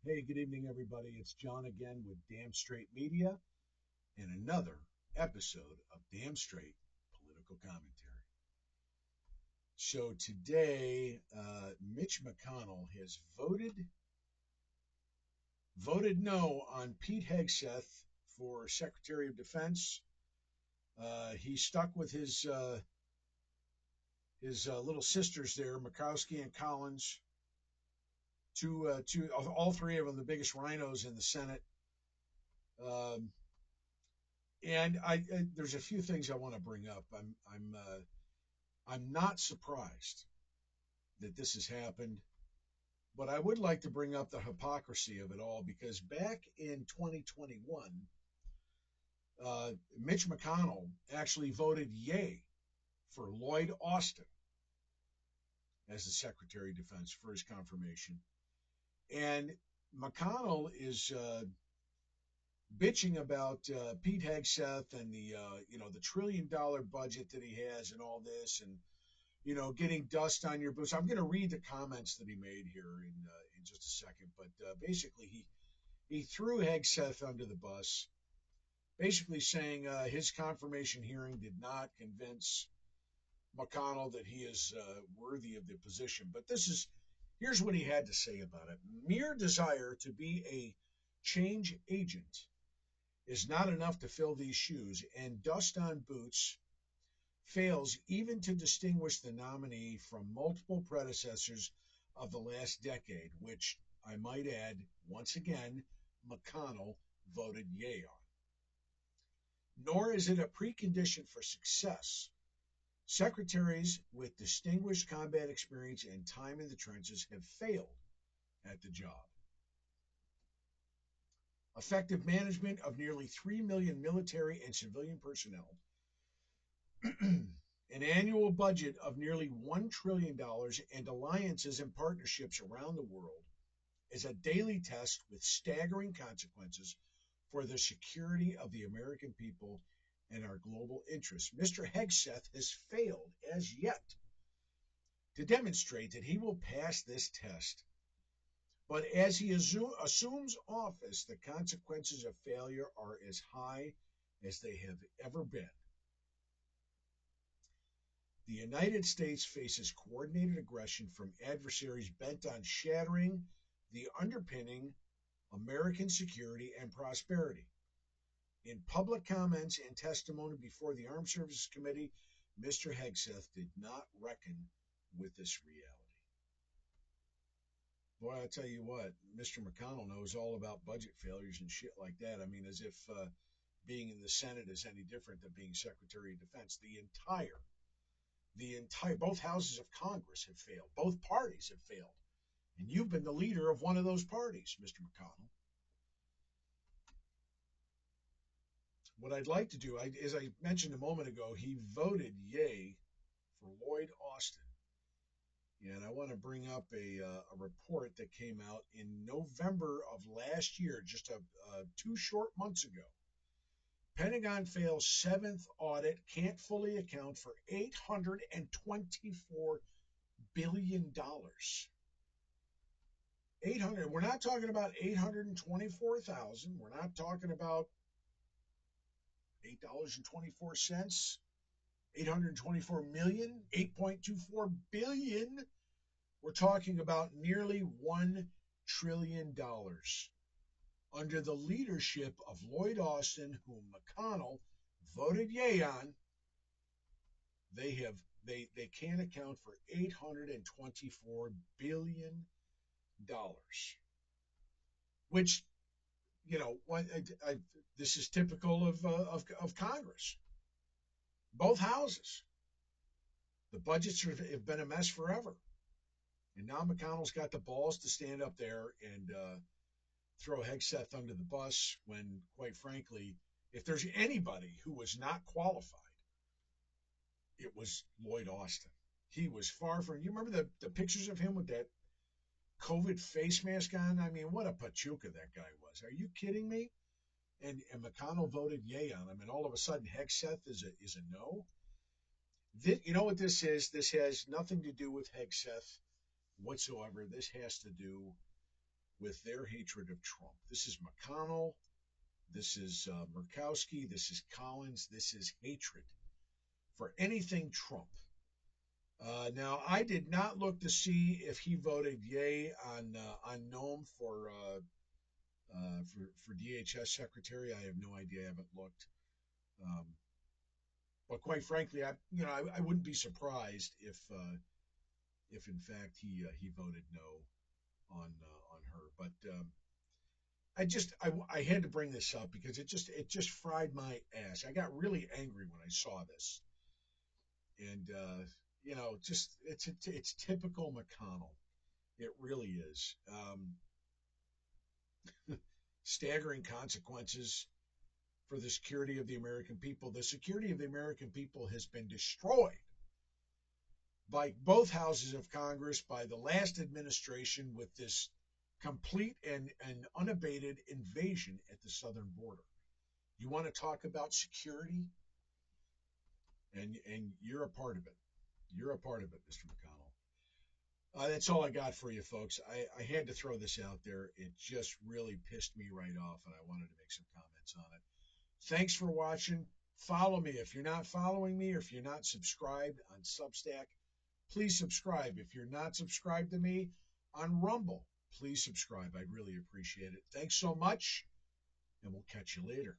Hey, good evening, everybody. It's John again with Damn Straight Media and another episode of Damn Straight Political Commentary. So today, Mitch McConnell has voted no on Pete Hegseth for Secretary of Defense. He stuck with his little sisters there, Murkowski and Collins, all three of them, the biggest rhinos in the Senate. Um, and there's a few things I want to bring up. I'm not surprised that this has happened, but I would like to bring up the hypocrisy of it all because back in 2021, Mitch McConnell actually voted yay for Lloyd Austin as the Secretary of Defense for his confirmation, and McConnell is bitching about Pete Hegseth and the $1 trillion budget that he has and all this, and getting dust on your boots. I'm going to read the comments that he made here in just a second, but basically he threw Hegseth under the bus, basically saying his confirmation hearing did not convince McConnell that he is worthy of the position. But here's what he had to say about it. Mere desire to be a change agent is not enough to fill these shoes, and dust on boots fails even to distinguish the nominee from multiple predecessors of the last decade, which I might add, once again, McConnell voted yay on. Nor is it a precondition for success. Secretaries with distinguished combat experience and time in the trenches have failed at the job. Effective management of nearly 3 million military and civilian personnel, an annual budget of nearly $1 trillion, and alliances and partnerships around the world is a daily test with staggering consequences for the security of the American people and our global interests. Mr. Hegseth has failed as yet to demonstrate that he will pass this test. But as he assumes office, the consequences of failure are as high as they have ever been. The United States faces coordinated aggression from adversaries bent on shattering the underpinning American security and prosperity. In public comments and testimony before the Armed Services Committee, Mr. Hegseth did not reckon with this reality. Boy, I tell you what, Mr. McConnell knows all about budget failures and shit like that. I mean, as if being in the Senate is any different than being Secretary of Defense. Both houses of Congress have failed. Both parties have failed. And you've been the leader of one of those parties, Mr. McConnell. What I'd like to do, as I mentioned a moment ago, he voted yay for Lloyd Austin. And I want to bring up a report that came out in November of last year, just 2 short months ago. Pentagon fails 7th audit, can't fully account for $824 billion. 800. We're not talking about 824,000. We're not talking about $8.24. 824 million, 8.24 billion. We're talking about nearly $1 trillion under the leadership of Lloyd Austin, whom McConnell voted yay on. They can't account for $824 billion, which, this is typical of Congress. Both houses. The budgets have been a mess forever. And now McConnell's got the balls to stand up there and throw Hegseth under the bus when, quite frankly, if there's anybody who was not qualified, it was Lloyd Austin. He was far from. You remember the pictures of him with that COVID face mask on? I mean, what a pachuca that guy was. Are you kidding me? And McConnell voted yay on him, and all of a sudden Hegseth is a no. You know what this is? This has nothing to do with Hegseth whatsoever. This has to do with their hatred of Trump. This is McConnell. This is Murkowski. This is Collins. This is hatred for anything Trump. Now, I did not look to see if he voted yay on Noam for DHS secretary. I have no idea. I haven't looked. But quite frankly, I wouldn't be surprised if in fact he voted no on her. But I had to bring this up because it just fried my ass. I got really angry when I saw this, and just it's typical McConnell. It really is. Staggering consequences for the security of the American people. The security of the American people has been destroyed by both houses of Congress, by the last administration, with this complete and unabated invasion at the southern border. You want to talk about security? And you're a part of it. You're a part of it, Mr. McConnell. That's all I got for you, folks. I had to throw this out there. It just really pissed me right off, and I wanted to make some comments on it. Thanks for watching. Follow me. If you're not following me or if you're not subscribed on Substack, please subscribe. If you're not subscribed to me on Rumble, please subscribe. I'd really appreciate it. Thanks so much, and we'll catch you later.